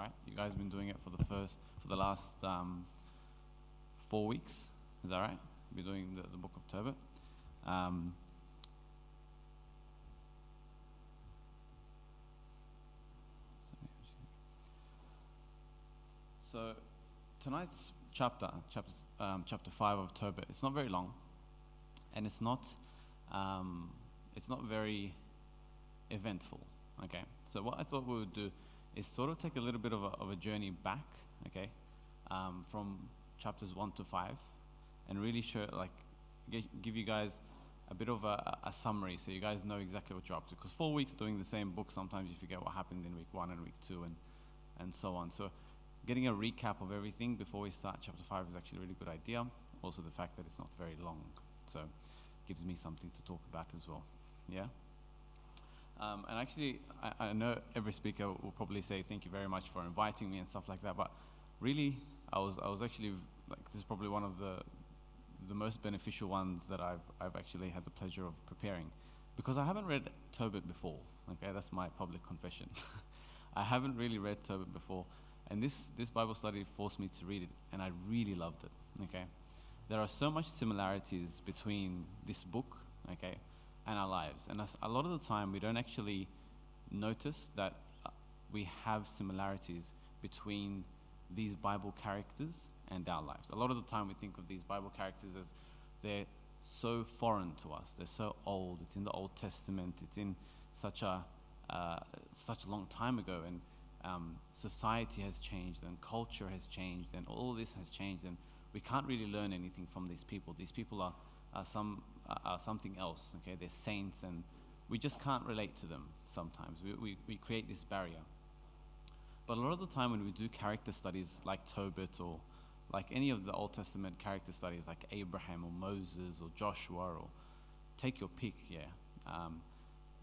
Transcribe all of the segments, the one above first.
right? You guys have been doing it for the last 4 weeks. Is that right? We're doing the book of Turbot. So tonight's chapter 5 of Tobit, it's not very long, and it's not very eventful. Okay, so what I thought we would do is sort of take a little bit of a journey back, okay, from chapters 1 to 5, and really give you guys a bit of a summary, so you guys know exactly what you're up to. Because 4 weeks doing the same book, sometimes you forget what happened in week 1 and week 2, and so on. So getting a recap of everything before we start chapter 5 is actually a really good idea. Also the fact that it's not very long, so it gives me something to talk about as well. Yeah. And actually, I know every speaker will probably say thank you very much for inviting me and stuff like that, but really, I was actually, like, this is probably one of the most beneficial ones that I've actually had the pleasure of preparing, because I haven't read Tobit before. Okay, that's my public confession. I haven't really read Tobit before, and this Bible study forced me to read it, and I really loved it. Okay, there are so much similarities between this book, okay, and our lives, and a lot of the time we don't actually notice that we have similarities between these Bible characters and our lives. A lot of the time we think of these Bible characters as they're so foreign to us, they're so old, it's in the Old Testament, it's in such a long time ago, and society has changed and culture has changed and all this has changed, and we can't really learn anything from these people. These people are something else, okay? They're saints, and we just can't relate to them sometimes. We create this barrier. But a lot of the time when we do character studies like Tobit, or like any of the Old Testament character studies like Abraham or Moses or Joshua, or take your pick,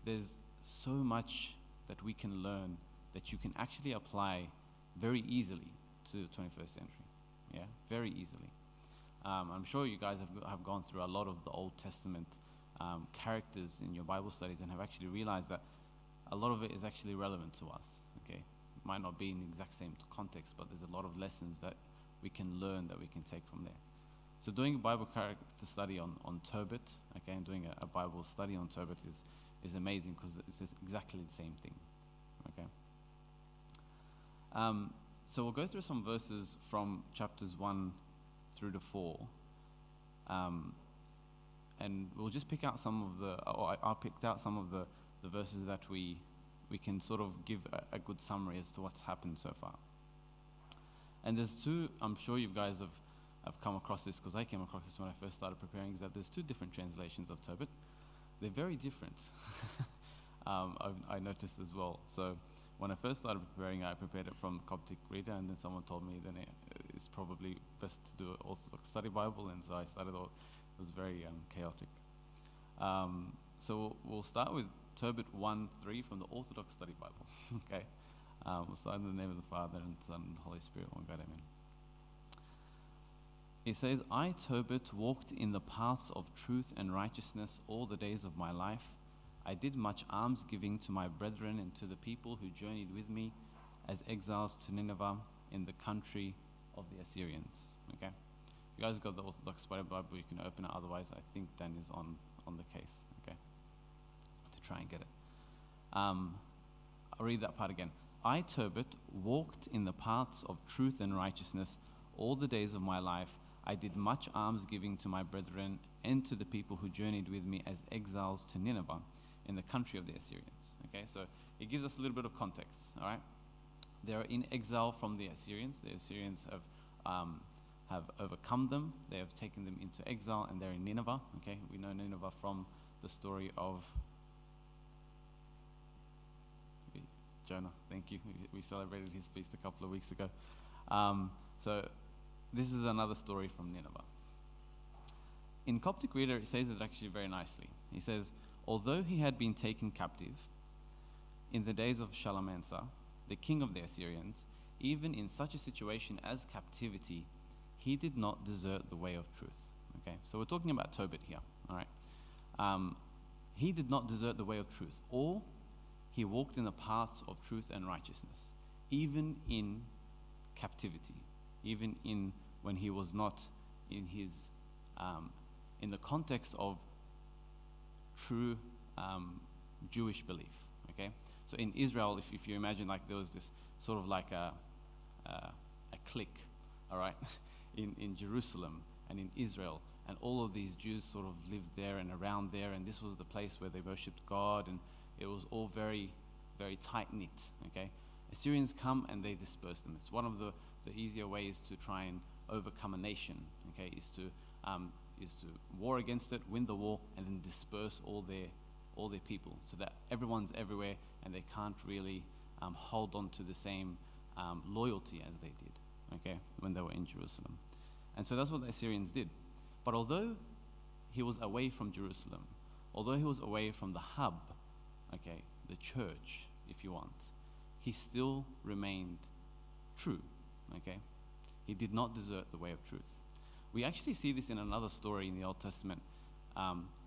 there's so much that we can learn that you can actually apply very easily to the 21st century, very easily. I'm sure you guys have gone through a lot of the Old Testament characters in your Bible studies and have actually realized that a lot of it is actually relevant to us, okay? It might not be in the exact same context, but there's a lot of lessons that we can learn, that we can take from there. So doing a Bible character study on Tobit, okay, and doing a Bible study on Tobit is amazing, because it's exactly the same thing, okay? So we'll go through some verses from chapters 1 through to 4, and we'll just pick out some of I picked out some of the verses that we can sort of give a good summary as to what's happened so far. And there's two, I'm sure you guys have come across this, because I came across this when I first started preparing, is that there's two different translations of Tobit. They're very different. I noticed as well. So when I first started preparing, I prepared it from Coptic reader, and then someone told me then it's probably best to do an Orthodox study Bible, and so I started. It was very chaotic. So we'll start with Tobit 1:3 from the Orthodox study Bible. Okay, we'll start in the name of the Father and Son and the Holy Spirit, one God, amen. It says, "I, Tobit, walked in the paths of truth and righteousness all the days of my life. I did much almsgiving to my brethren and to the people who journeyed with me as exiles to Nineveh in the country of the Assyrians." Okay? You guys got the Orthodox Bible, you can open it. Otherwise, I think Dan is on the case, okay? To try and get it. I'll read that part again. "I, Turbot, walked in the paths of truth and righteousness all the days of my life. I did much almsgiving to my brethren and to the people who journeyed with me as exiles to Nineveh in the country of the Assyrians." Okay, so it gives us a little bit of context, all right? They are in exile from the Assyrians. The Assyrians have overcome them. They have taken them into exile, and they're in Nineveh, okay? We know Nineveh from the story of Jonah. Thank you. We celebrated his feast a couple of weeks ago. So this is another story from Nineveh. In Coptic reader, it says it actually very nicely. He says, "Although he had been taken captive in the days of Shalmaneser, the king of the Assyrians, even in such a situation as captivity, he did not desert the way of truth." Okay, so we're talking about Tobit here, all right? He did not desert the way of truth, or he walked in the paths of truth and righteousness. even in captivity, even in when he was not in his in the context of true Jewish belief. Okay, so in Israel, if you imagine like there was this sort of like a clique, all right, in Jerusalem and in Israel, and all of these Jews sort of lived there and around there, and this was the place where they worshipped God, and it was all very, very tight knit. Okay, Assyrians come and they disperse them. It's one of the easier ways to try and overcome a nation. Okay, is to war against it, win the war, and then disperse all their people, so that everyone's everywhere and they can't really hold on to the same loyalty as they did. Okay, when they were in Jerusalem, and so that's what the Assyrians did. But although he was away from Jerusalem, although he was away from the hub, okay, the church, if you want, he still remained true. Okay, he did not desert the way of truth. We actually see this in another story in the Old Testament,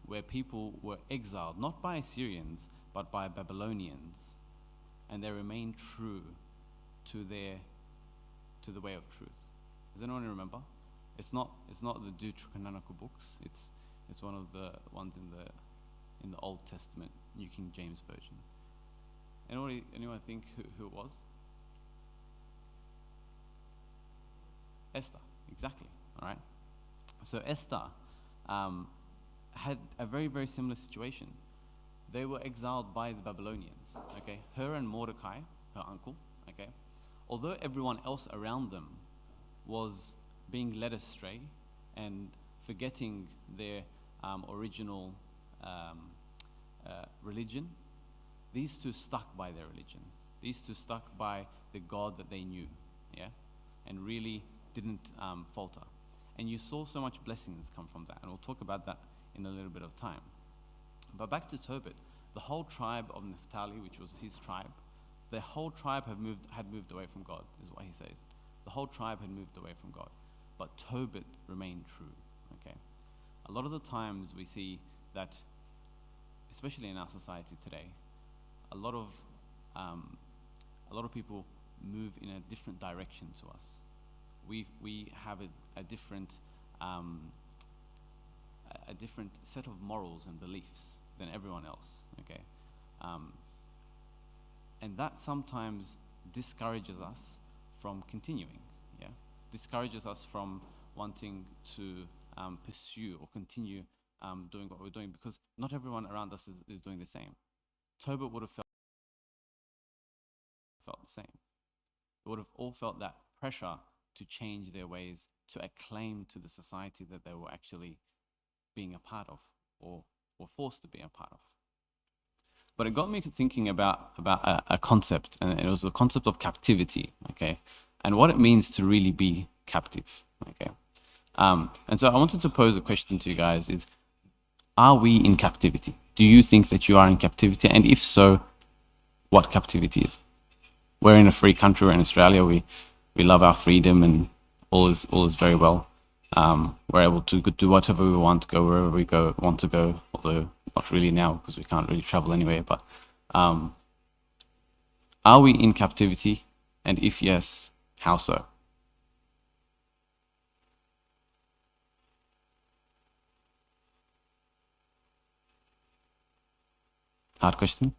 where people were exiled, not by Assyrians, but by Babylonians, and they remained true to the way of truth. Does anyone remember? It's not the Deuterocanonical books. It's one of the ones in the Old Testament, New King James Version. Anyone think who it was? Esther, exactly. All right. So Esther had a very, very similar situation. They were exiled by the Babylonians. Okay, her and Mordecai, her uncle. Okay, although everyone else around them was being led astray and forgetting their original religion, these two stuck by their religion. These two stuck by the God that they knew, yeah, and really didn't falter. And you saw so much blessings come from that, and we'll talk about that in a little bit of time. But back to Tobit, the whole tribe of Naphtali, which was his tribe, the whole tribe had moved away from God, is what he says. The whole tribe had moved away from God, but Tobit remained true. Okay, a lot of the times we see that, especially in our society today, a lot of people move in a different direction to us. We have a different set of morals and beliefs than everyone else. Okay, and that sometimes discourages us from continuing. Yeah, discourages us from wanting to pursue or continue doing what we're doing, because not everyone around us is doing the same. Tobit would have felt the same. They would have all felt that pressure to change their ways, to acclaim to the society that they were actually being a part of, or were forced to be a part of. But it got me thinking about a concept, and it was the concept of captivity, okay, and what it means to really be captive, okay. And so I wanted to pose a question to you guys: is, are we in captivity? Do you think that you are in captivity? And if so, what captivity is? We're in a free country. We're in Australia. We love our freedom, and all is very well. We're able to do whatever we want, go wherever we want to go, although not really now because we can't really travel anywhere. But are we in captivity? And if yes, how so? Hard question.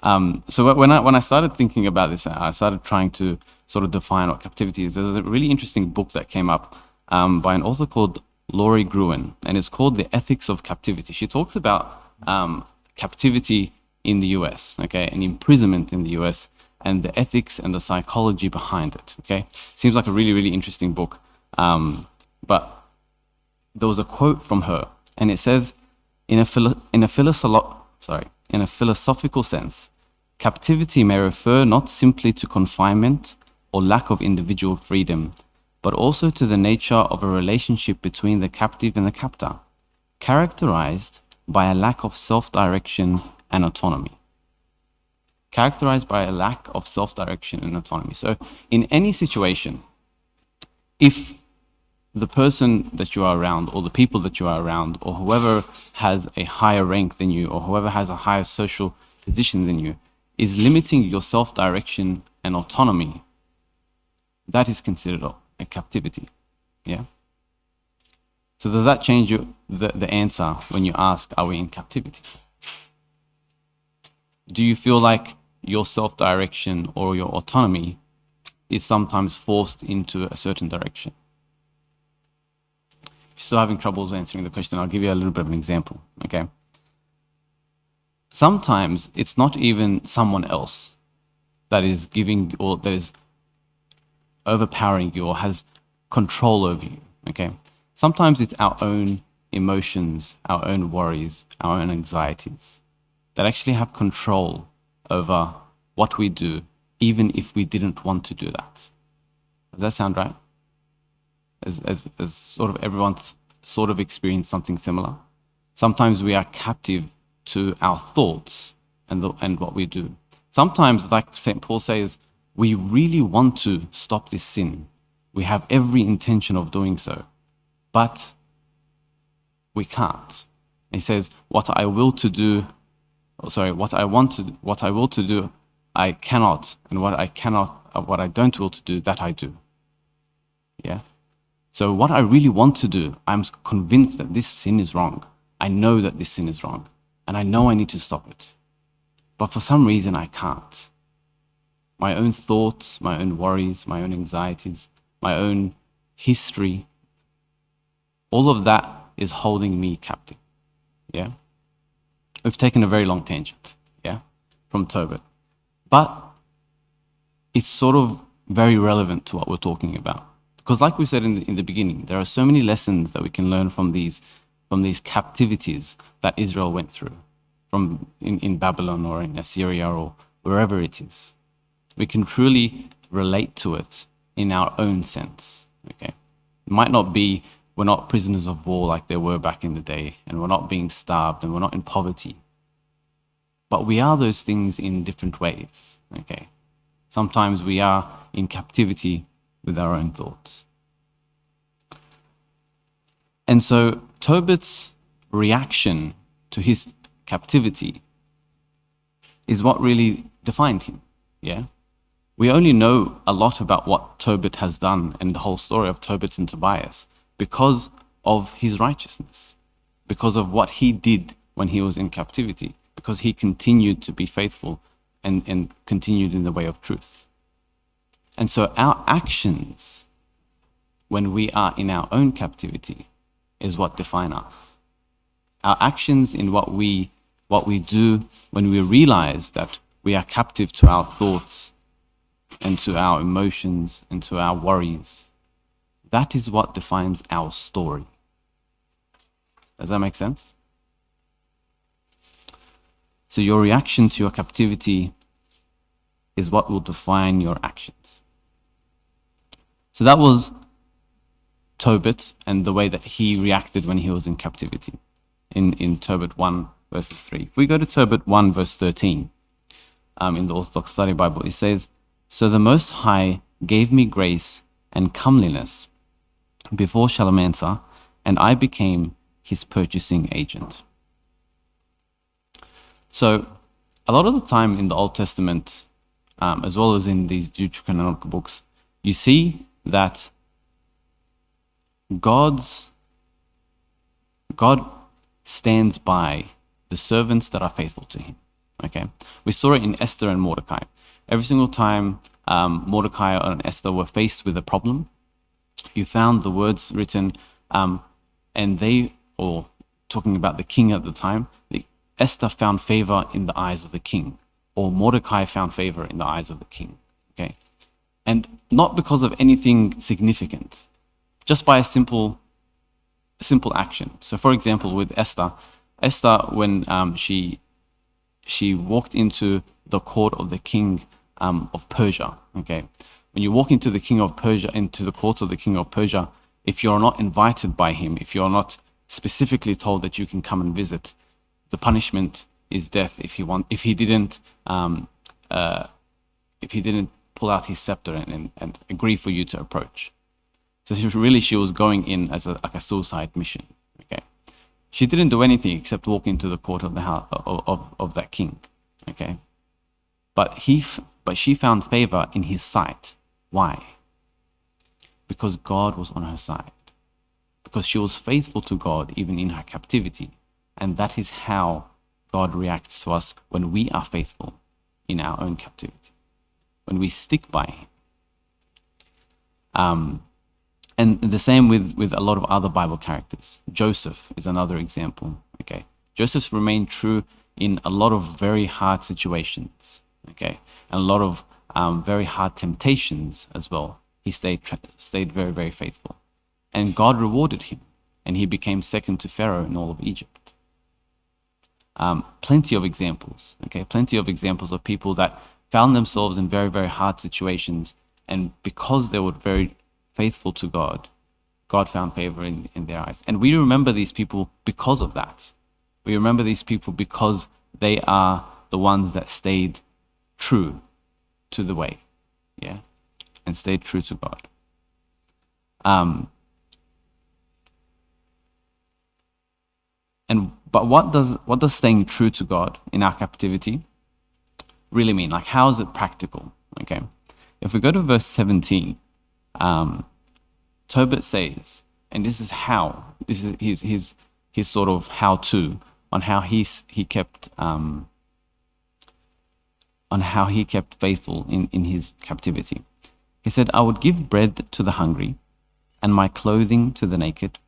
So when I started thinking about this, I started trying to sort of define what captivity is. There's a really interesting book that came up by an author called Laurie Gruen, and it's called The Ethics of Captivity. She talks about captivity in the US, okay, and imprisonment in the US, and the ethics and the psychology behind it, okay. Seems like a really, really interesting book. But there was a quote from her, and it says, in a philosophical sense, captivity may refer not simply to confinement or lack of individual freedom, but also to the nature of a relationship between the captive and the captor, characterized by a lack of self-direction and autonomy. Characterized by a lack of self-direction and autonomy. So in any situation, if the person that you are around, or the people that you are around, or whoever has a higher rank than you, or whoever has a higher social position than you, is limiting your self-direction and autonomy, that is considered a captivity. Yeah? So does that change the answer when you ask, are we in captivity? Do you feel like your self-direction or your autonomy is sometimes forced into a certain direction? If you're still having troubles answering the question, I'll give you a little bit of an example, okay? Sometimes it's not even someone else that is giving or that is overpowering you or has control over you, okay? Sometimes it's our own emotions, our own worries, our own anxieties that actually have control over what we do, even if we didn't want to do that. Does that sound right? As sort of everyone's sort of experienced something similar. Sometimes we are captive to our thoughts and what we do. Sometimes, like St. Paul says, we really want to stop this sin. We have every intention of doing so, but we can't. He says, what I will to do, what I will to do, I cannot, and what I don't will to do, that I do. Yeah? So what I really want to do, I'm convinced that this sin is wrong. I know that this sin is wrong, and I know I need to stop it. But for some reason, I can't. My own thoughts, my own worries, my own anxieties, my own history, all of that is holding me captive. Yeah? We've taken a very long tangent, yeah, from Tobit. But it's sort of very relevant to what we're talking about. Because like we said in the beginning, there are so many lessons that we can learn from these captivities that Israel went through, from in Babylon or in Assyria or wherever it is. We can truly relate to it in our own sense, okay? It might not be, we're not prisoners of war like they were back in the day, and we're not being starved, and we're not in poverty. But we are those things in different ways, okay? Sometimes we are in captivity with our own thoughts. And so Tobit's reaction to his captivity is what really defined him, yeah? We only know a lot about what Tobit has done and the whole story of Tobit and Tobias because of his righteousness, because of what he did when he was in captivity, because he continued to be faithful and continued in the way of truth. And so our actions when we are in our own captivity is what define us. Our actions in what we do when we realize that we are captive to our thoughts and to our emotions and to our worries, that is what defines our story. Does that make sense? So your reaction to your captivity is what will define your actions. So that was Tobit and the way that he reacted when he was in captivity in Tobit 1 verses 3. If we go to Tobit 1 verse 13 in the Orthodox Study Bible, it says, "So the Most High gave me grace and comeliness before Shalmaneser, and I became his purchasing agent." So a lot of the time in the Old Testament, as well as in these Deuterocanonical books, you see that God stands by the servants that are faithful to him. Okay, we saw it in Esther and Mordecai. Every single time Mordecai and Esther were faced with a problem, you found the words written, and they, or talking about the king at the time, Esther found favor in the eyes of the king, or Mordecai found favor in the eyes of the king. Okay, and not because of anything significant, just by a simple action. So, for example, with Esther, when she walked into the court of the king of Persia. Okay, when you walk into the courts of the king of Persia, if you're not invited by him, if you're not specifically told that you can come and visit, the punishment is death. If he didn't pull out his scepter and agree for you to approach. So she was going in as like a suicide mission. Okay, she didn't do anything except walk into the court of the house of that king. Okay, but she found favor in his sight. Why? Because God was on her side. Because she was faithful to God even in her captivity. And that is how God reacts to us when we are faithful in our own captivity, when we stick by him. And the same with a lot of other Bible characters. Joseph is another example. Okay, Joseph remained true in a lot of very hard situations. Okay, and a lot of very hard temptations as well. He stayed very, very faithful, and God rewarded him, and he became second to Pharaoh in all of Egypt. Plenty of examples. Okay, plenty of examples of people that found themselves in very, very hard situations, and because they were very faithful to God, God found favor in their eyes. And we remember these people because of that. We remember these people because they are the ones that stayed true to the way, yeah, and stayed true to God. But what does staying true to God in our captivity really mean? Like, how is it practical? Okay, if we go to verse 17, Tobit says, and this is his sort of how-to on how he kept faithful in his captivity. He said, "I would give bread to the hungry, and my clothing to the naked.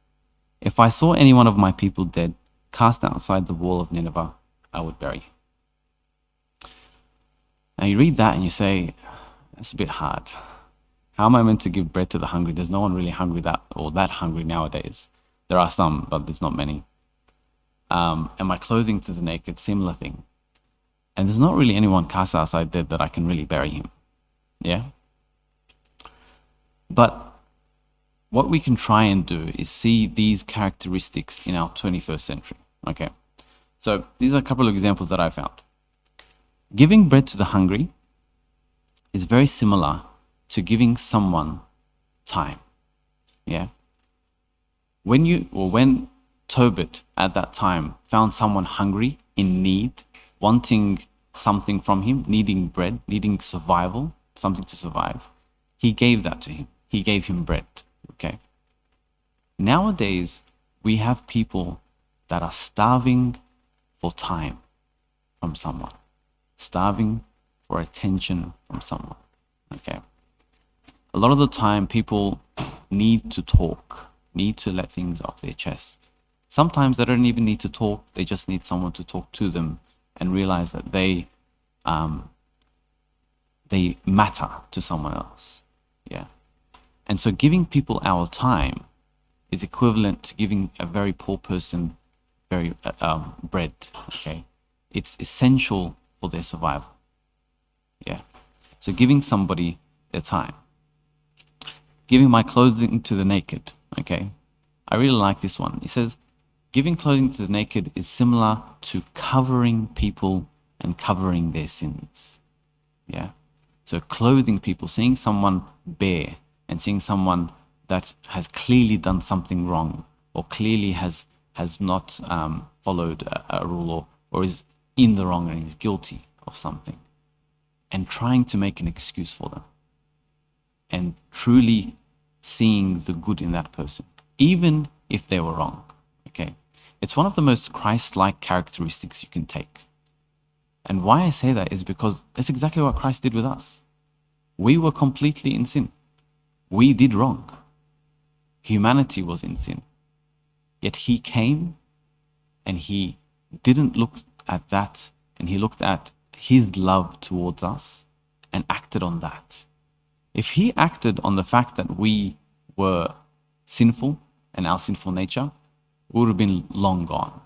If I saw any one of my people dead, cast outside the wall of Nineveh, I would bury him." Now you read that and you say, that's a bit hard. How am I meant to give bread to the hungry? There's no one really hungry that hungry nowadays. There are some, but there's not many. And my clothing to the naked, similar thing. And there's not really anyone cast outside dead that I can really bury him. Yeah? But what we can try and do is see these characteristics in our 21st century. Okay? So these are a couple of examples that I found. Giving bread to the hungry is very similar to giving someone time. Yeah? When Tobit at that time found someone hungry, in need, wanting something from him, needing bread, needing survival, something to survive, he gave that to him. He gave him bread. Okay? Nowadays, we have people that are starving for time from someone, starving for attention from someone. Okay? A lot of the time, people need to talk, need to let things off their chest. Sometimes they don't even need to talk, they just need someone to talk to them and realize that they matter to someone else. Yeah. And so giving people our time is equivalent to giving a very poor person bread. Okay. It's essential for their survival. Yeah. So giving somebody their time. Giving my clothing to the naked. Okay. I really like this one. It says, giving clothing to the naked is similar to covering people and covering their sins. Yeah. So clothing people, seeing someone bare and seeing someone that has clearly done something wrong or clearly has not followed a rule or is in the wrong and is guilty of something, and trying to make an excuse for them and truly seeing the good in that person, even if they were wrong. Okay. It's one of the most Christ-like characteristics you can take. And why I say that is because that's exactly what Christ did with us. We were completely in sin. We did wrong. Humanity was in sin. Yet he came and he didn't look at that, and he looked at his love towards us and acted on that. If he acted on the fact that we were sinful and our sinful nature, we would have been long gone.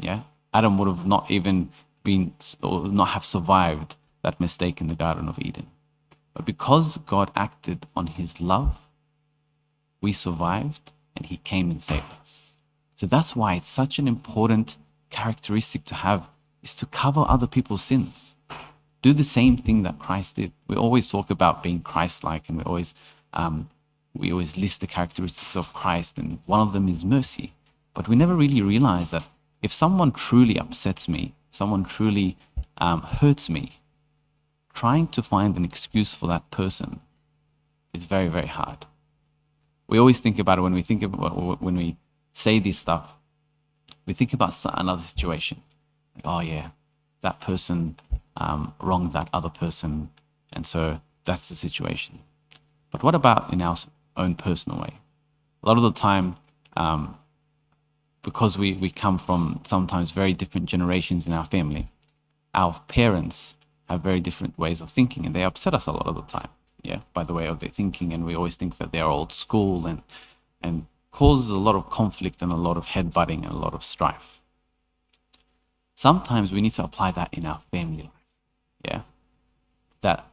Yeah? Adam would have not even been, or not have survived that mistake in the Garden of Eden. But because God acted on his love, we survived and he came and saved us. So that's why it's such an important characteristic to have, is to cover other people's sins. Do the same thing that Christ did. We always talk about being Christ-like, and we always list the characteristics of Christ, and one of them is mercy. But we never really realize that if someone truly upsets me, someone truly hurts me, trying to find an excuse for that person is very, very hard. We always think about it when we say this stuff. We think about another situation. Like, oh yeah, that person wronged that other person, and so that's the situation. But what about in our own personal way? A lot of the time, because we come from sometimes very different generations in our family, our parents have very different ways of thinking, and they upset us a lot of the time, yeah, by the way of their thinking, and we always think that they're old school and causes a lot of conflict and a lot of headbutting and a lot of strife. Sometimes we need to apply that in our family life, yeah, that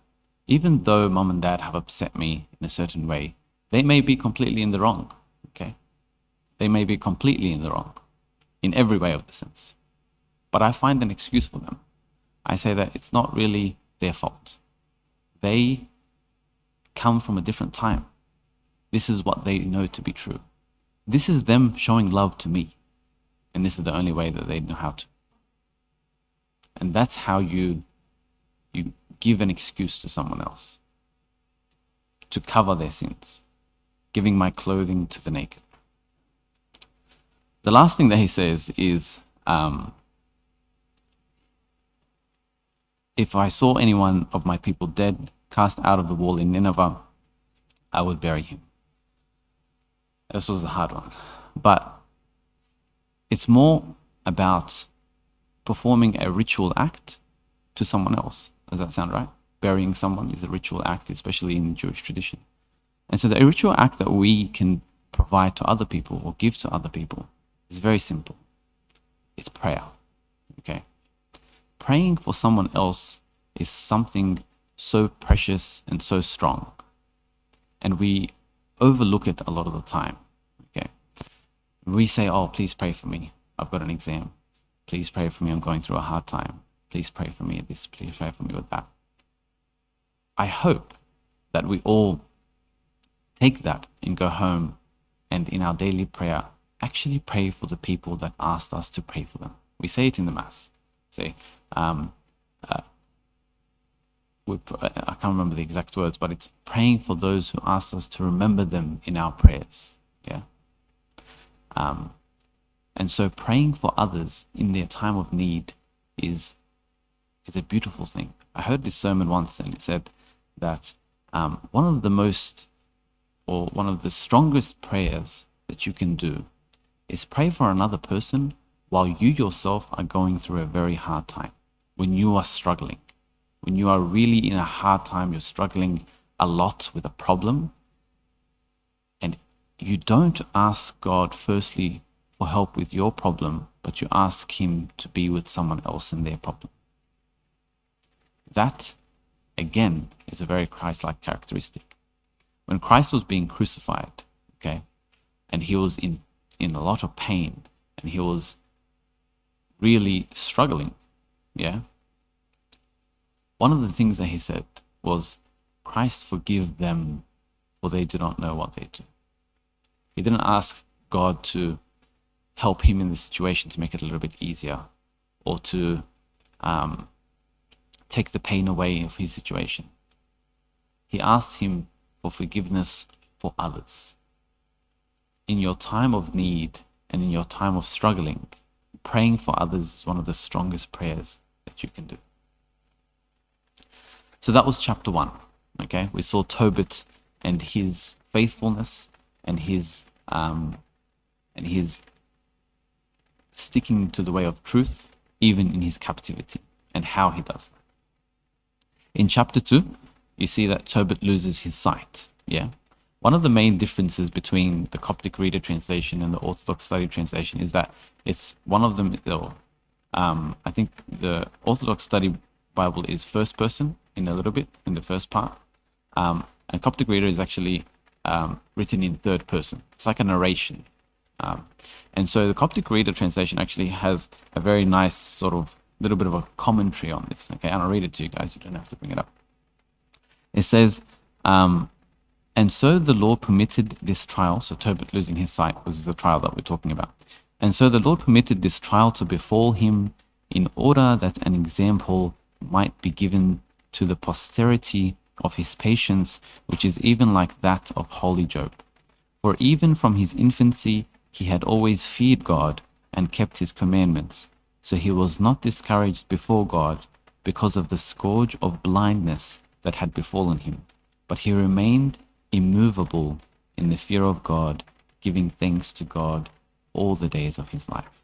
even though mom and dad have upset me in a certain way, they may be completely in the wrong, okay? They may be completely in the wrong in every way of the sense. But I find an excuse for them. I say that it's not really their fault. They come from a different time. This is what they know to be true. This is them showing love to me. And this is the only way that they know how to. And that's how you give an excuse to someone else to cover their sins, giving my clothing to the naked. The last thing that he says is, if I saw anyone of my people dead, cast out of the wall in Nineveh, I would bury him. This was a hard one. But it's more about performing a ritual act to someone else. Does that sound right? Burying someone is a ritual act, especially in the Jewish tradition. And so the ritual act that we can provide to other people or give to other people is very simple. It's prayer. Okay? Praying for someone else is something so precious and so strong. And we overlook it a lot of the time. Okay? We say, oh, please pray for me. I've got an exam. Please pray for me. I'm going through a hard time. Please pray for me with this. Please pray for me with that. I hope that we all take that and go home and in our daily prayer actually pray for the people that asked us to pray for them. We say it in the Mass. Say, I can't remember the exact words, but it's praying for those who asked us to remember them in our prayers. Yeah. And so praying for others in their time of need is a beautiful thing. I heard this sermon once, and it said that one of the strongest prayers that you can do is pray for another person while you yourself are going through a very hard time. When you are struggling, when you are really in a hard time, you're struggling a lot with a problem, and you don't ask God firstly for help with your problem, but you ask him to be with someone else in their problem. That, again, is a very Christ-like characteristic. When Christ was being crucified, okay, and he was in a lot of pain, and he was really struggling, yeah, one of the things that he said was, Christ, forgive them, for they do not know what they do. He didn't ask God to help him in the situation to make it a little bit easier, or to take the pain away of his situation. He asked him for forgiveness for others. In your time of need and in your time of struggling, praying for others is one of the strongest prayers that you can do. So that was chapter 1. Okay, we saw Tobit and his faithfulness and his sticking to the way of truth, even in his captivity, and how he does that. In chapter 2, you see that Turbot loses his sight. Yeah, one of the main differences between the Coptic Reader translation and the Orthodox Study translation is that it's one of them. I think the Orthodox Study Bible is first person in a little bit in the first part, and Coptic Reader is actually written in third person. It's like a narration. And so the Coptic Reader translation actually has a very nice sort of little bit of a commentary on this. Okay, and I'll read it to you guys. You don't have to bring it up. It says, and so the Lord permitted this trial. So Turbot losing his sight was the trial that we're talking about. And so the Lord permitted this trial to befall him in order that an example might be given to the posterity of his patience, which is even like that of holy Job. For even from his infancy he had always feared God and kept his commandments. So he was not discouraged before God because of the scourge of blindness that had befallen him, but he remained immovable in the fear of God, giving thanks to God all the days of his life.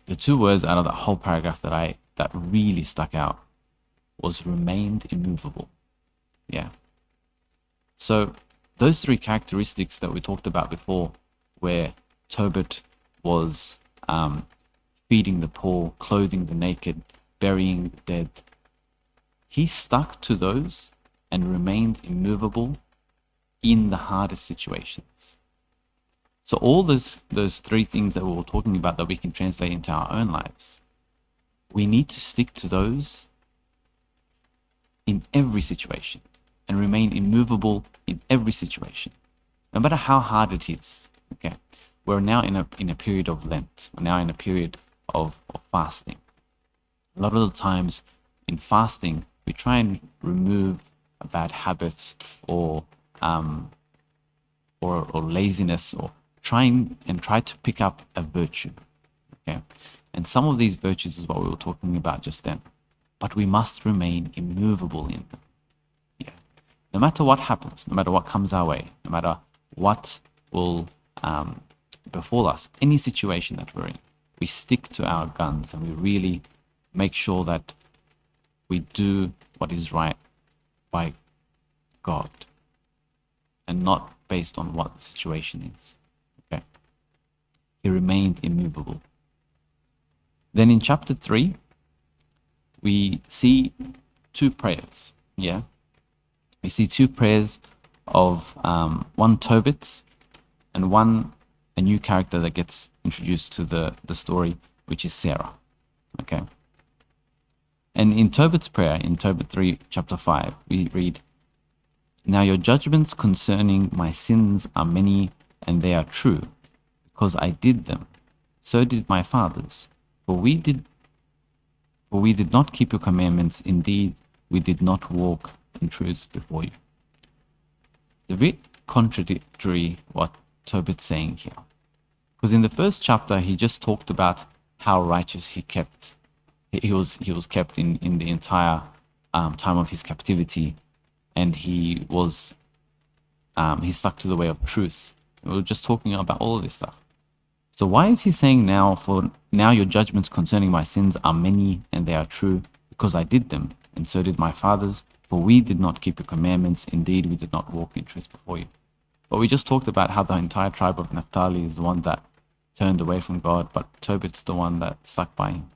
The two words out of that whole paragraph that really stuck out was remained immovable. Yeah. So those three characteristics that we talked about before, where Tobit was feeding the poor, clothing the naked, burying the dead, he stuck to those and remained immovable in the hardest situations. So all those three things that we were talking about that we can translate into our own lives, we need to stick to those in every situation and remain immovable in every situation, no matter how hard it is. Okay, we're now in a period of Lent. We're now in a period of fasting. A lot of the times in fasting, we try and remove a bad habit or laziness, or try to pick up a virtue. Okay, and some of these virtues is what we were talking about just then, but we must remain immovable in them. Yeah, no matter what happens, no matter what comes our way, no matter what will befall us, any situation that we're in, we stick to our guns and we really make sure that we do what is right by God and not based on what the situation is. Okay, he remained immovable. Then in chapter 3, we see two prayers. Yeah, we see two prayers of one Tobit and one a new character that gets introduced to the story, which is Sarah. Okay, and in Tobit's prayer, in Tobit 3, chapter 5, we read, "Now your judgments concerning my sins are many, and they are true, because I did them. So did my fathers. For we did not keep your commandments. Indeed, we did not walk in truths before you." It's a bit contradictory what Tobit's saying here, because in the first chapter he just talked about how righteous he was kept in the entire time of his captivity, and he stuck to the way of truth. We were just talking about all of this stuff. So why is he saying now, "For now your judgments concerning my sins are many and they are true, because I did them, and so did my fathers, for we did not keep your commandments, indeed we did not walk in truth before you." But we just talked about how the entire tribe of Naphtali is the one that turned away from God, but Tobit's the one that stuck by him.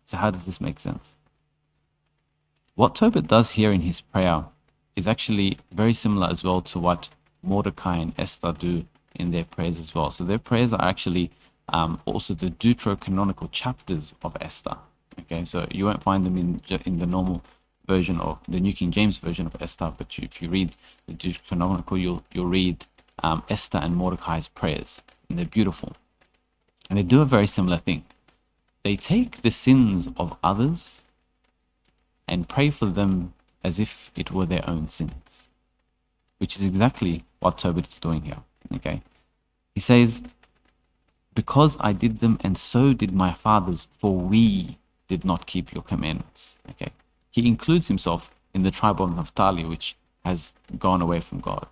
So how does this make sense? What Tobit does here in his prayer is actually very similar as well to what Mordecai and Esther do in their prayers as well. So their prayers are actually also the deuterocanonical chapters of Esther. Okay, so you won't find them in the normal version of the New King James version of Esther, but if you read the deuterocanonical, you'll read Esther and Mordecai's prayers, and they're beautiful. And they do a very similar thing. They take the sins of others and pray for them as if it were their own sins, which is exactly what Tobit is doing here. Okay, he says, "Because I did them, and so did my fathers, for we did not keep your commandments." Okay, he includes himself in the tribe of Naphtali, which has gone away from God,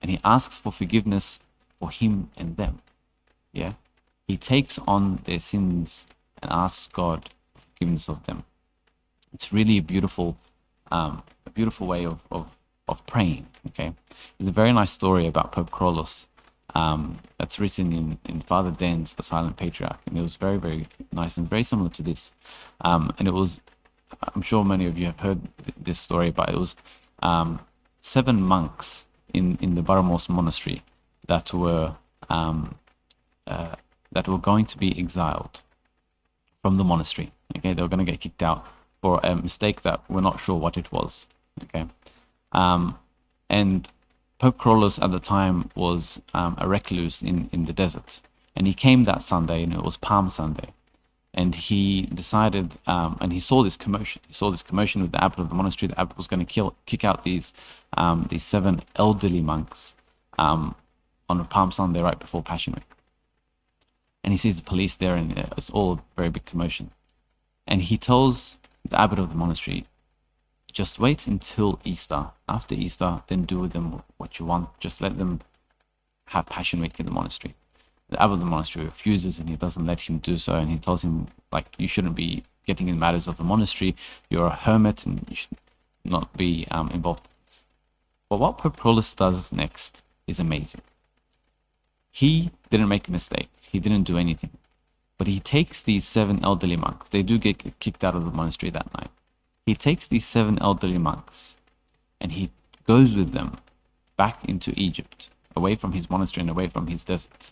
and he asks for forgiveness for him and them. Yeah, he takes on their sins and asks God for forgiveness of them. It's really a beautiful way of praying. Okay, there's a very nice story about Pope Carlos that's written in Father Dan's The Silent Patriarch, and it was very, very nice and very similar to this. And it was, I'm sure many of you have heard this story, but it was 7 monks in the Baramos monastery that were going to be exiled from the monastery. Okay, they were going to get kicked out for a mistake that we're not sure what it was. Okay, and Pope Carlos at the time was a recluse in the desert, and he came that Sunday, and it was Palm Sunday, and he decided, and he saw this commotion. He saw this commotion with the abbot of the monastery. The abbot was going to kick out these 7 elderly monks on a Palm Sunday right before Passion Week. And he sees the police there, and it's all a very big commotion. And he tells the abbot of the monastery, just wait until Easter. After Easter, then do with them what you want. Just let them have Passion Week in the monastery. The abbot of the monastery refuses, and he doesn't let him do so. And he tells him, like, you shouldn't be getting in matters of the monastery. You're a hermit, and you should not be involved in this. But what Pope Paulus does next is amazing. He didn't make a mistake. He didn't do anything. But he takes these 7 elderly monks. They do get kicked out of the monastery that night. He takes these 7 elderly monks and he goes with them back into Egypt, away from his monastery and away from his desert.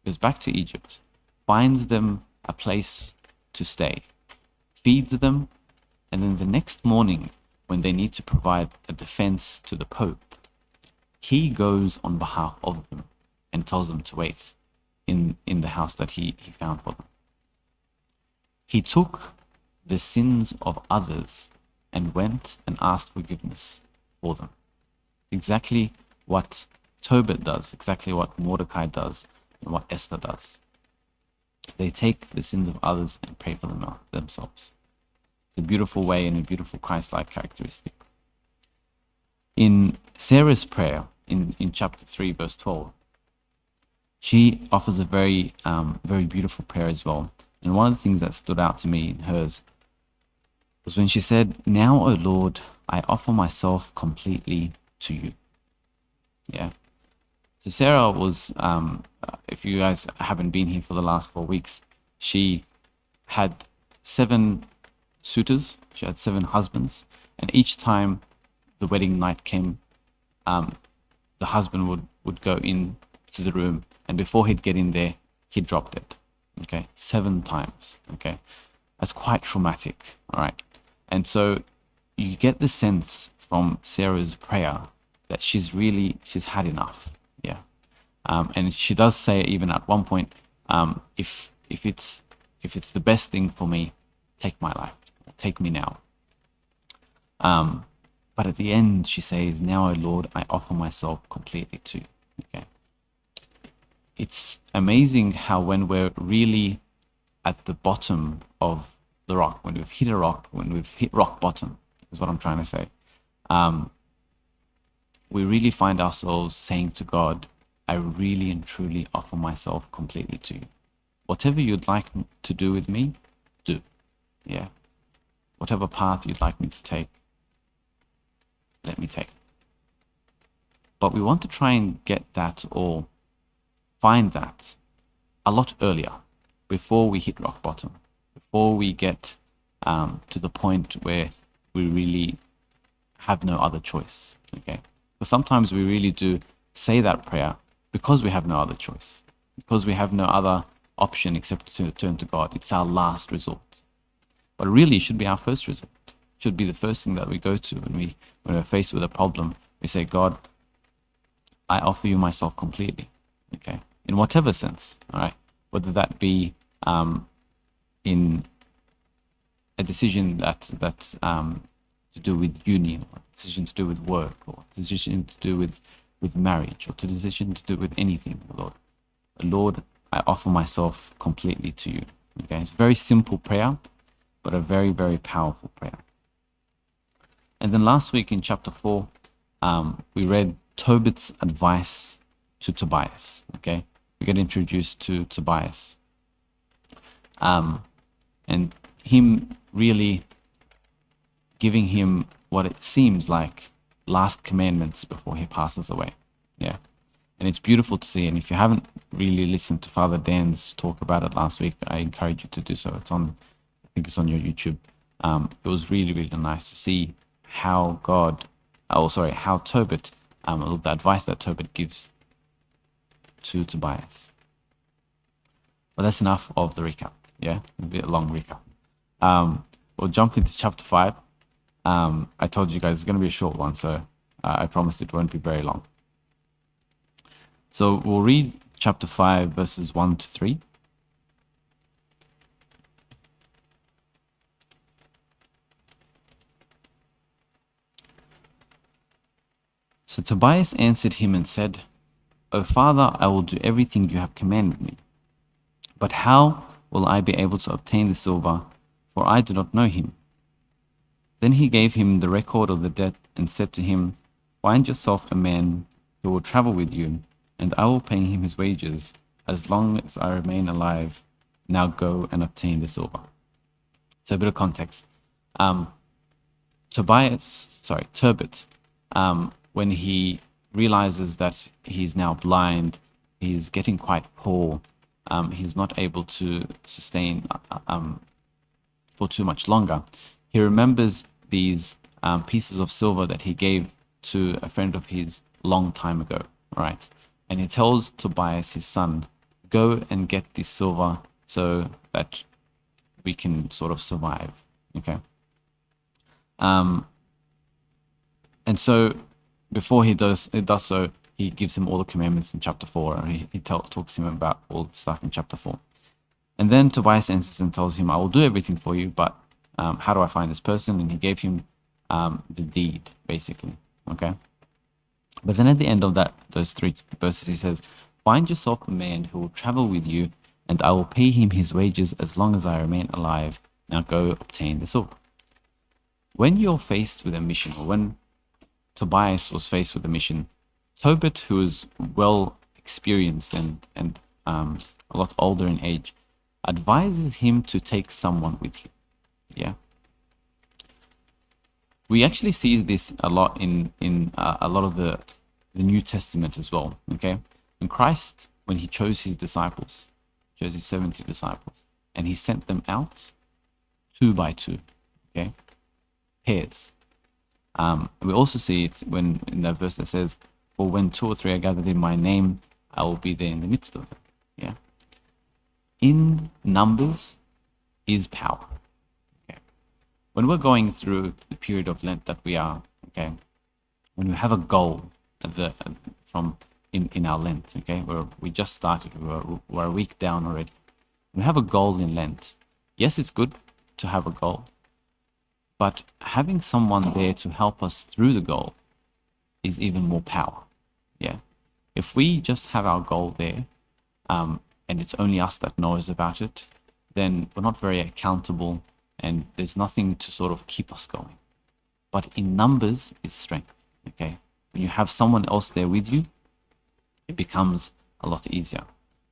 Goes back to Egypt, finds them a place to stay, feeds them, and then the next morning, when they need to provide a defense to the Pope, he goes on behalf of them and tells them to wait in the house that he found for them. He took the sins of others and went and asked forgiveness for them. Exactly what Tobit does, exactly what Mordecai does, and what Esther does. They take the sins of others and pray for them themselves. It's a beautiful way and a beautiful Christ-like characteristic. In Sarah's prayer, in chapter 3, verse 12, she offers a very beautiful prayer as well. And one of the things that stood out to me in hers was when she said, "Now, O Lord, I offer myself completely to you." Yeah. So Sarah was, if you guys haven't been here for the last 4 weeks, she had 7 suitors. She had 7 husbands. And each time the wedding night came, the husband would go in to the room. And before he'd get in there, he dropped it. Okay, 7 times. Okay, that's quite traumatic. All right, and so you get the sense from Sarah's prayer that she's had enough. Yeah, and she does say even at one point, if it's the best thing for me, take my life, take me now. But at the end, she says, "Now, O Lord, I offer myself completely to you." Okay. It's amazing how when we're really at the bottom of the rock, when we've hit a rock, when we've hit rock bottom, is what I'm trying to say, we really find ourselves saying to God, "I really and truly offer myself completely to you. Whatever you'd like to do with me, do. Yeah. Whatever path you'd like me to take, let me take." But we want to try and get that, or find that, a lot earlier, before we hit rock bottom, before we get to the point where we really have no other choice. Okay, but sometimes we really do say that prayer because we have no other choice, because we have no other option except to turn to God. It's our last resort, but really it should be our first resort. It should be the first thing that we go to when we're faced with a problem. We say, "God, I offer you myself completely." Okay, in whatever sense. All right, whether that be in a decision that's to do with uni, or a decision to do with work, or a decision to do with marriage, or a decision to do with anything, Lord, I offer myself completely to you. Okay, it's a very simple prayer, but a very, very powerful prayer. And then last week in chapter 4, we read Tobit's advice to Tobias. Okay, we get introduced to Tobias, and him really giving him what it seems like last commandments before he passes away. Yeah, and it's beautiful to see. And if you haven't really listened to Father Dan's talk about it last week, I encourage you to do so. It's on, I think it's on your YouTube. It was really, really nice to see how how Tobit, the advice that Tobit gives to Tobias. But that's enough of the recap. Yeah, a bit long recap. We'll jump into chapter 5. I told you guys it's going to be a short one, so I promised it won't be very long. So we'll read chapter 5, verses 1 to 3. So Tobias answered him and said, O father, I will do everything you have commanded me. But how will I be able to obtain the silver? For I do not know him. Then he gave him the record of the debt and said to him, Find yourself a man who will travel with you, and I will pay him his wages as long as I remain alive. Now go and obtain the silver. So a bit of context. Turbot, when he realizes that he's now blind, he's getting quite poor, he's not able to sustain for too much longer. He remembers these pieces of silver that he gave to a friend of his long time ago, right? And he tells Tobias, his son, go and get this silver so that we can sort of survive, okay? And so before he does so, he gives him all the commandments in chapter 4, and he talks to him about all the stuff in chapter 4. And then Tobias answers and tells him, I will do everything for you, but how do I find this person? And he gave him the deed, basically, okay? But then at the end of those 3 verses, he says, find yourself a man who will travel with you, and I will pay him his wages as long as I remain alive. Now go obtain the silver. When you're faced with a mission, or when Tobias was faced with a mission, Tobit, who is well experienced and a lot older in age, advises him to take someone with him. Yeah. We actually see this a lot in a lot of the New Testament as well. Okay, and Christ, when he chose his disciples, chose his 70 disciples, and he sent them out 2 by 2. Okay, pairs. We also see it when in that verse that says, "For when 2 or 3 are gathered in my name, I will be there in the midst of them." Yeah. In numbers is power. Okay. When we're going through the period of Lent that we are, okay, when we have a goal in our Lent, okay, where we just started, we're a week down already. We have a goal in Lent. Yes, it's good to have a goal, but having someone there to help us through the goal is even more power. Yeah. If we just have our goal there, and it's only us that knows about it, then we're not very accountable, and there's nothing to sort of keep us going. But in numbers is strength. Okay. When you have someone else there with you, it becomes a lot easier.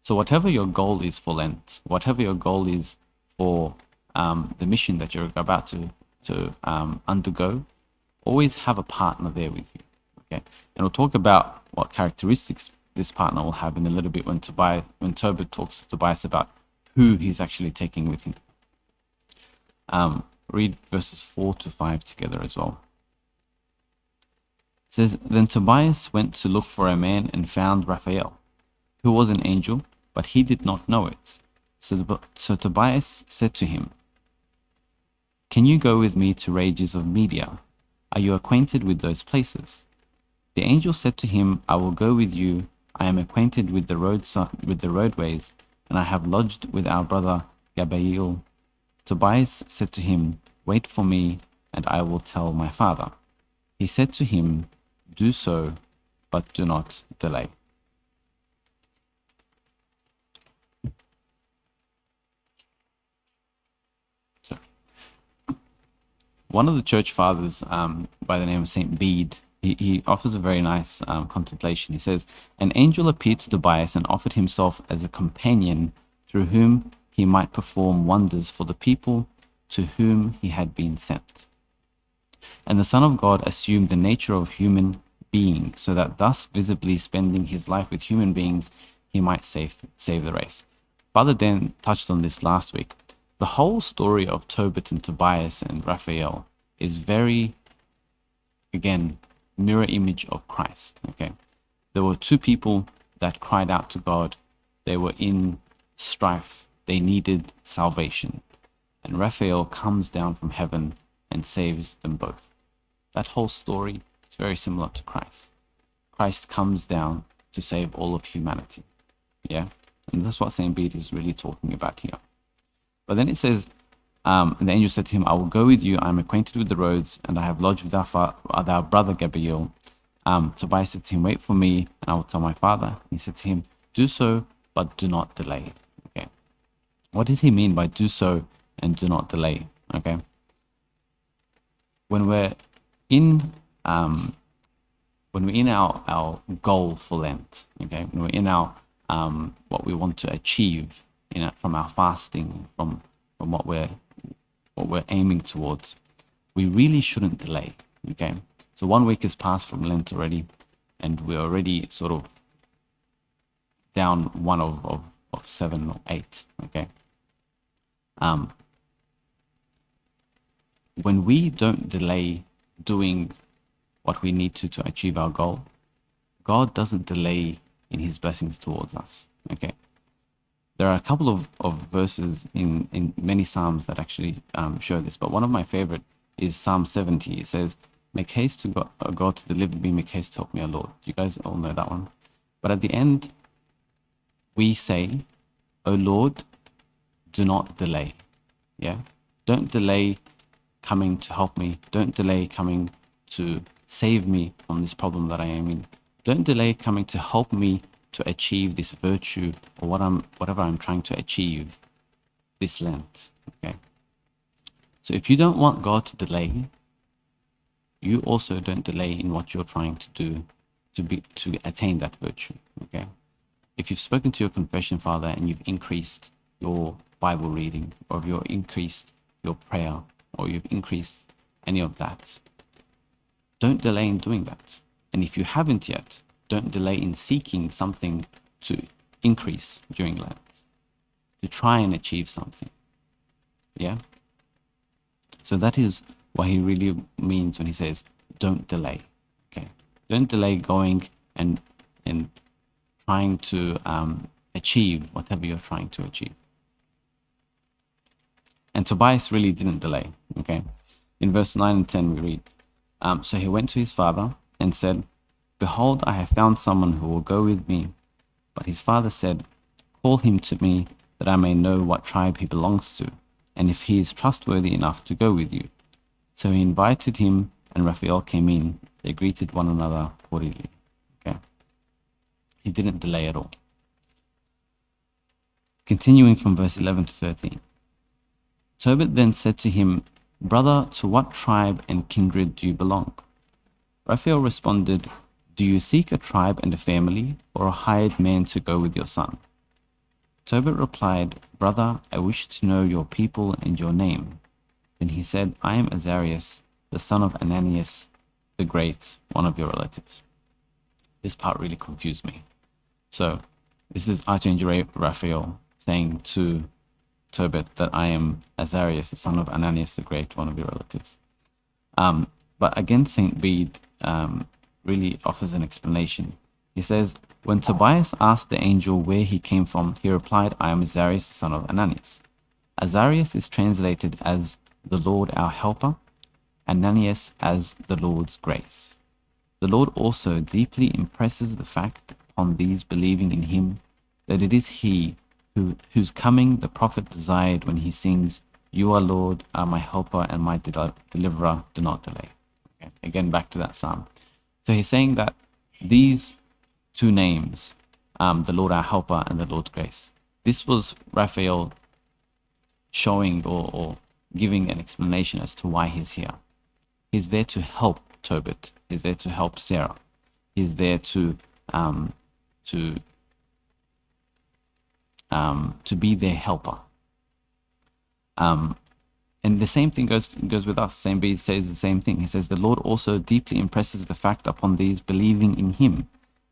So whatever your goal is for Lent, whatever your goal is for the mission that you're about to undergo, always have a partner there with you. Okay, and we'll talk about what characteristics this partner will have in a little bit when Tobit talks to Tobias about who he's actually taking with him. Read verses 4 to 5 together as well. It says, Then Tobias went to look for a man and found Raphael, who was an angel, but he did not know it. So Tobias said to him, Can you go with me to Rages of Media? Are you acquainted with those places? The angel said to him, I will go with you. I am acquainted with the roadways, and I have lodged with our brother Gabriel. Tobias said to him, Wait for me, and I will tell my father. He said to him, Do so, but do not delay. So, one of the church fathers, by the name of Saint Bede, he offers a very nice contemplation. He says, An angel appeared to Tobias and offered himself as a companion through whom he might perform wonders for the people to whom he had been sent. And the Son of God assumed the nature of human being, so that thus visibly spending his life with human beings, he might save the race. Father Dan touched on this last week. The whole story of Tobit and Tobias and Raphael is very, again, mirror image of Christ. Okay, there were 2 people that cried out to God. They were in strife. They needed salvation, and Raphael comes down from heaven and saves them both. That whole story is very similar to Christ. Christ comes down to save all of humanity. Yeah, and that's what Saint Bede is really talking about here. But then it says, and the angel said to him, I will go with you. I am acquainted with the roads, and I have lodged with our brother Gabriel. Tobias said to him, wait for me, and I will tell my father. He said to him, do so, but do not delay. Okay. What does he mean by do so and do not delay? Okay. When we're in our goal for Lent, okay, when we're in our what we want to achieve, from our fasting, from what we're aiming towards, we really shouldn't delay. Okay, so 1 week has passed from Lent already, and we're already sort of down one of 7 or 8. Okay, when we don't delay doing what we need to achieve our goal, God doesn't delay in his blessings towards us. Okay, there are a couple of verses in many Psalms that actually show this, but one of my favorite is Psalm 70. It says, make haste to God to deliver me, make haste to help me, O Lord. You guys all know that one. But at the end, we say, O Lord, do not delay. Yeah? Don't delay coming to help me. Don't delay coming to save me from this problem that I am in. Don't delay coming to help me to achieve this virtue or whatever I'm trying to achieve this Lent. Okay. So if you don't want God to delay, you also don't delay in what you're trying to do to attain that virtue. Okay. If you've spoken to your confession father and you've increased your Bible reading, or you've increased your prayer, or you've increased any of that, don't delay in doing that. And if you haven't yet, don't delay in seeking something to increase during Lent, to try and achieve something. Yeah? So that is what he really means when he says, don't delay. Okay? Don't delay going and trying to achieve whatever you're trying to achieve. And Tobias really didn't delay. Okay? In verse 9 and 10 we read, so he went to his father and said, behold, I have found someone who will go with me. But his father said, call him to me, that I may know what tribe he belongs to, and if he is trustworthy enough to go with you. So he invited him, and Raphael came in. They greeted one another cordially. Okay. He didn't delay at all. Continuing from verse 11 to 13. Tobit then said to him, brother, to what tribe and kindred do you belong? Raphael responded, do you seek a tribe and a family, or a hired man to go with your son? Tobit replied, brother, I wish to know your people and your name. Then he said, I am Azarias, the son of Ananias the Great, one of your relatives. This part really confused me. So this is Archangel Raphael saying to Tobit that I am Azarias, the son of Ananias the Great, one of your relatives. But again, St. Bede really offers an explanation. He says, when Tobias asked the angel where he came from, he replied, I am Azarias, the son of Ananias. Azarias is translated as the Lord our helper, Ananias as the Lord's grace. The Lord also deeply impresses the fact upon these believing in him that it is he whose coming the prophet desired when he sings, you are Lord, are my helper and my deliverer, do not delay. Okay. Again, back to that psalm. So he's saying that these two names, the Lord our helper and the Lord's grace, this was Raphael showing or giving an explanation as to why he's here. He's there to help Tobit. He's there to help Sarah. He's there to be their helper. And the same thing goes with us. St. Bede says the same thing. He says, the Lord also deeply impresses the fact upon these believing in him,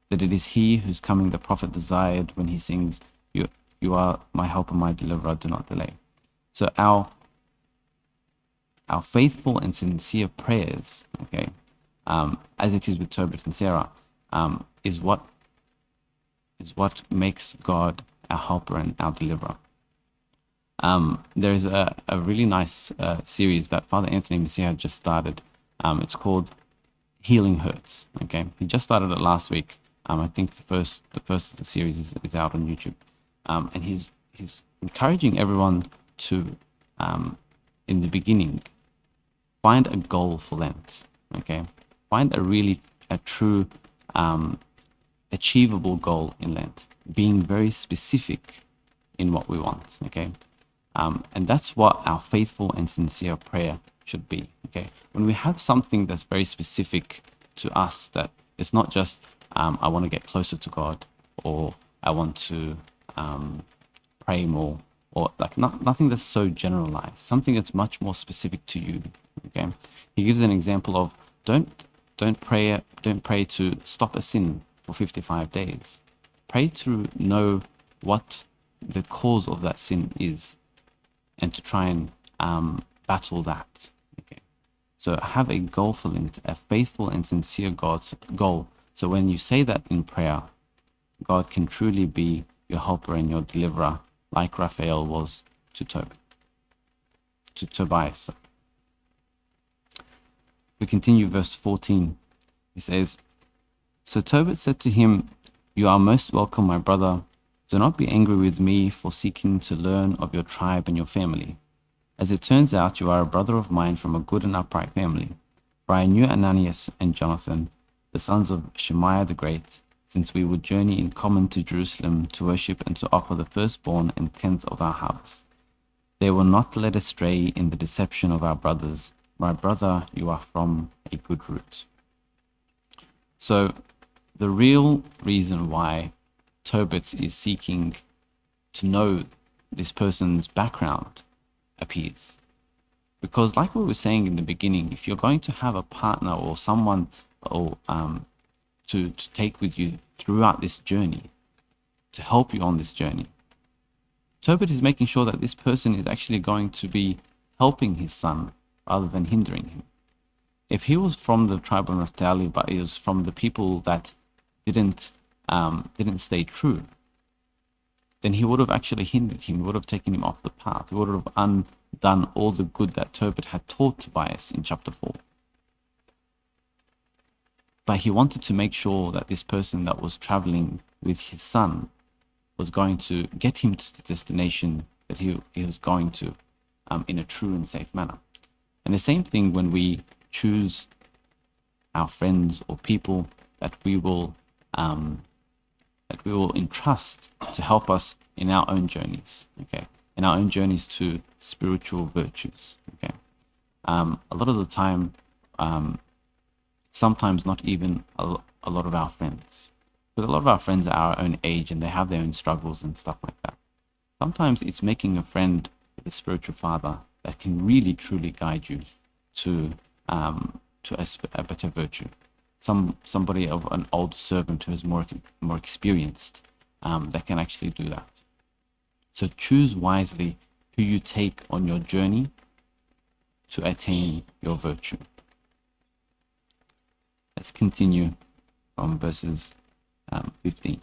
that it is he whose coming the prophet desired when he sings, you are my helper, my deliverer, do not delay. So our faithful and sincere prayers, okay, as it is with Tobit and Sarah, is what makes God our helper and our deliverer. There is a really nice series that Father Anthony Messiah just started. It's called Healing Hurts. Okay, he just started it last week. I think the first of the series is out on YouTube, and he's encouraging everyone to, in the beginning, find a goal for Lent. Okay, find a really a true achievable goal in Lent, being very specific in what we want, okay? And that's what our faithful and sincere prayer should be, okay? When we have something that's very specific to us, that it's not just, I want to get closer to God, or I want to pray more, or like nothing that's so generalized, something that's much more specific to you, okay? He gives an example of don't pray to stop a sin for 55 days. Pray to know what the cause of that sin is, and to try and battle that. Okay. So have a goal for Lent, a faithful and sincere God's goal. So when you say that in prayer, God can truly be your helper and your deliverer, like Raphael was to Tobias. We continue verse 14. He says, "So Tobit said to him, 'You are most welcome, my brother. Do not be angry with me for seeking to learn of your tribe and your family. As it turns out, you are a brother of mine from a good and upright family. For I knew Ananias and Jonathan, the sons of Shemaiah the Great, since we would journey in common to Jerusalem to worship and to offer the firstborn and tenth of our harvest. They were not led astray in the deception of our brothers. My brother, you are from a good root.'" So the real reason why Tobit is seeking to know this person's background appears. Because like we were saying in the beginning, if you're going to have a partner or someone or to take with you throughout this journey, to help you on this journey, Tobit is making sure that this person is actually going to be helping his son rather than hindering him. If he was from the tribe of Naphtali, but he was from the people that didn't stay true, then he would have actually hindered him. He would have taken him off the path. He would have undone all the good that Turbot had taught Tobias in chapter 4. But he wanted to make sure that this person that was traveling with his son was going to get him to the destination that he was going to in a true and safe manner. And the same thing when we choose our friends or people that we will entrust to help us in our own journeys, okay, in our own journeys to spiritual virtues, okay. A lot of the time, sometimes not even a lot of our friends, because a lot of our friends are our own age and they have their own struggles and stuff like that. Sometimes it's making a friend with a spiritual father that can really truly guide you to a better virtue. Somebody of an older servant who is more experienced, that can actually do that. So choose wisely who you take on your journey to attain your virtue. Let's continue from verses 15.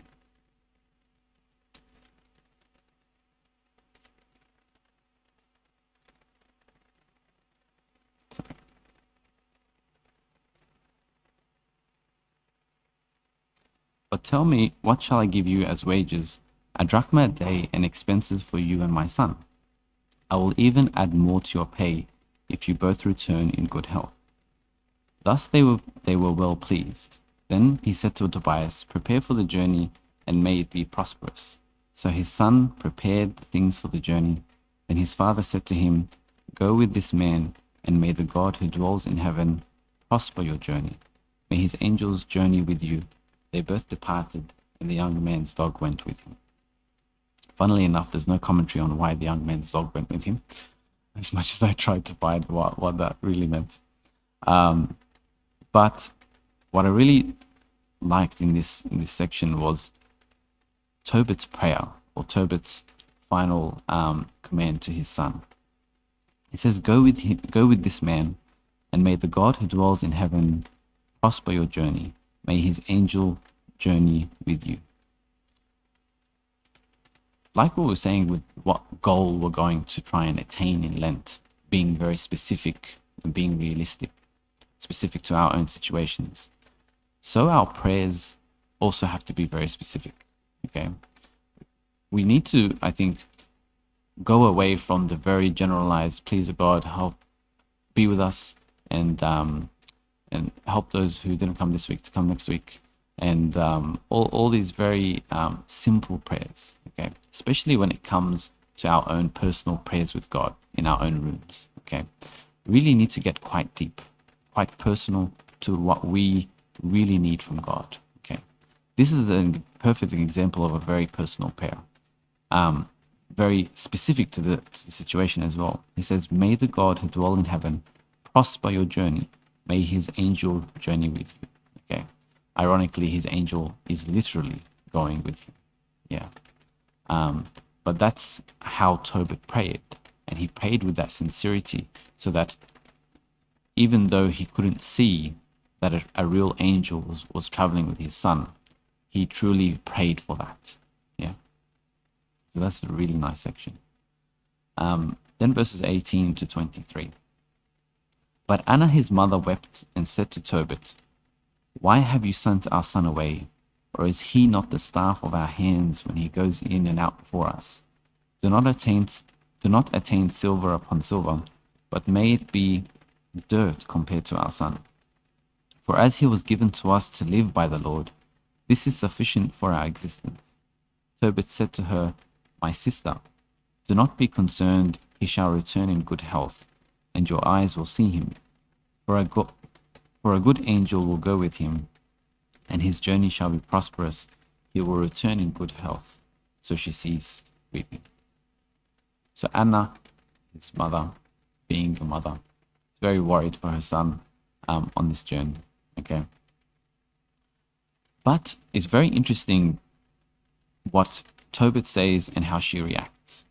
"But tell me, what shall I give you as wages? A drachma a day and expenses for you and my son. I will even add more to your pay if you both return in good health." Thus they were well pleased. Then he said to Tobias, "Prepare for the journey, and may it be prosperous." So his son prepared the things for the journey. Then his father said to him, "Go with this man, and may the God who dwells in heaven prosper your journey. May his angels journey with you." They both departed, and the young man's dog went with him. Funnily enough, there's no commentary on why the young man's dog went with him, as much as I tried to find what that really meant. But what I really liked in this section was Tobit's prayer, or Tobit's final command to his son. He says, go with this man, and may the God who dwells in heaven prosper your journey. May his angel journey with you. Like what we were saying with what goal we're going to try and attain in Lent, being very specific and being realistic, specific to our own situations. So our prayers also have to be very specific, okay? We need to, I think, go away from the very generalized, please God, help, be with us, and and help those who didn't come this week to come next week. And all these very simple prayers, okay, especially when it comes to our own personal prayers with God in our own rooms, okay, really need to get quite deep, quite personal to what we really need from God, okay. This is a perfect example of a very personal prayer, very specific to the situation as well. He says, "May the God who dwell in heaven prosper your journey. May his angel journey with you." Okay. Ironically, his angel is literally going with you. Yeah. But that's how Tobit prayed. And he prayed with that sincerity so that even though he couldn't see that a real angel was traveling with his son, he truly prayed for that. Yeah. So that's a really nice section. Then verses 18 to 23. But Anna his mother wept and said to Tobit, "Why have you sent our son away? Or is he not the staff of our hands when he goes in and out before us? Do not attain silver upon silver, but may it be dirt compared to our son. For as he was given to us to live by the Lord, this is sufficient for our existence." Tobit said to her, "My sister, do not be concerned, he shall return in good health, and your eyes will see him. For a good angel will go with him, and his journey shall be prosperous. He will return in good health." So she ceased weeping. So Anna, his mother, being a mother, is very worried for her son on this journey. Okay. But it's very interesting what Tobit says and how she reacts.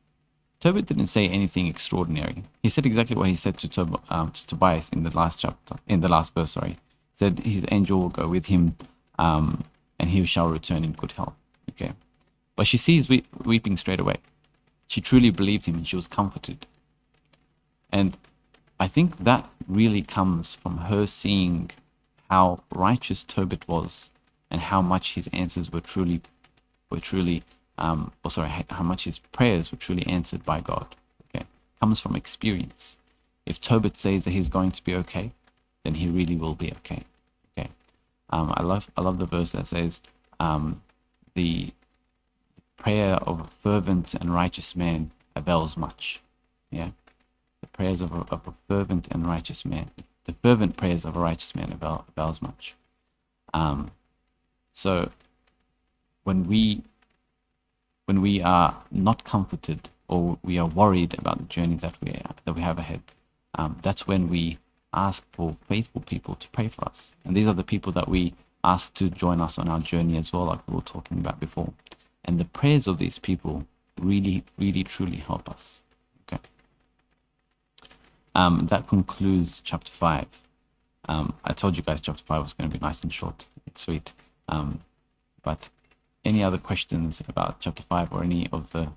Tobit didn't say anything extraordinary. He said exactly what he said to Tobias in the last chapter, in the last verse, sorry. He said his angel will go with him, and he shall return in good health. Okay. But she sees weeping straight away. She truly believed him and she was comforted. And I think that really comes from her seeing how righteous Tobit was and how much his answers were truly, how much his prayers were truly answered by God. Okay, comes from experience. If Tobit says that he's going to be okay, then he really will be okay. Okay, I love the verse that says, the prayer of a fervent and righteous man avails much. Yeah, the prayers of a fervent and righteous man, the fervent prayers of a righteous man avails much. So when we are not comforted or we are worried about the journey that we have ahead, that's when we ask for faithful people to pray for us. And these are the people that we ask to join us on our journey as well, like we were talking about before. And the prayers of these people really, really, truly help us. Okay. That concludes chapter 5. I told you guys chapter 5 was going to be nice and short. It's sweet. But any other questions about chapter 5 or any of the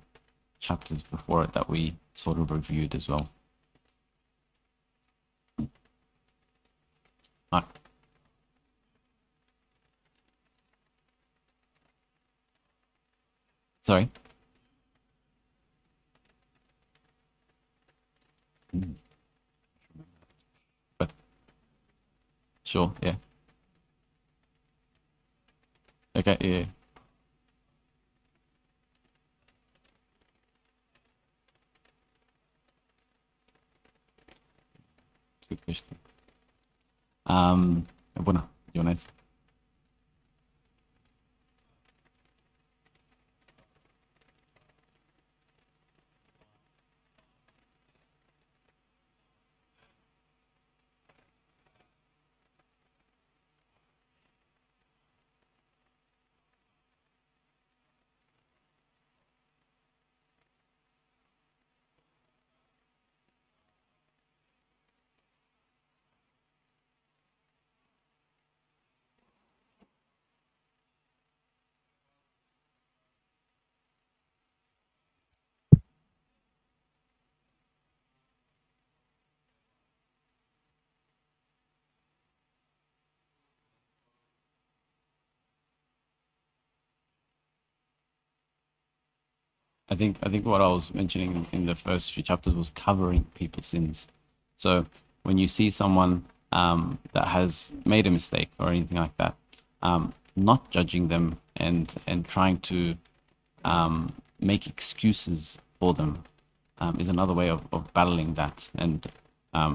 chapters before it that we sort of reviewed as well? All right. Sorry? But sure, yeah. Okay, yeah. Good question. Bueno, Jonas. I think what I was mentioning in the first few chapters was covering people's sins. So when you see someone that has made a mistake or anything like that, not judging them and trying to make excuses for them is another way of battling that, and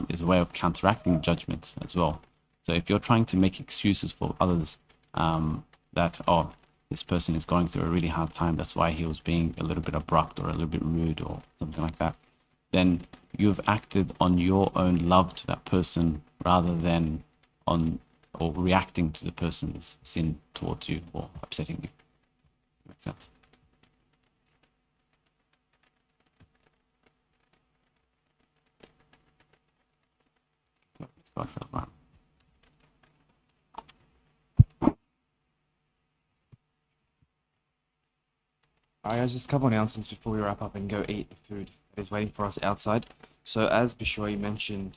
is a way of counteracting judgment as well. So if you're trying to make excuses for others, that, oh, this person is going through a really hard time, that's why he was being a little bit abrupt or a little bit rude or something like that, then you've acted on your own love to that person rather than on or reacting to the person's sin towards you or upsetting you. Makes sense? Alright guys, just a couple announcements before we wrap up and go eat the food that is waiting for us outside. So as Bishoy mentioned,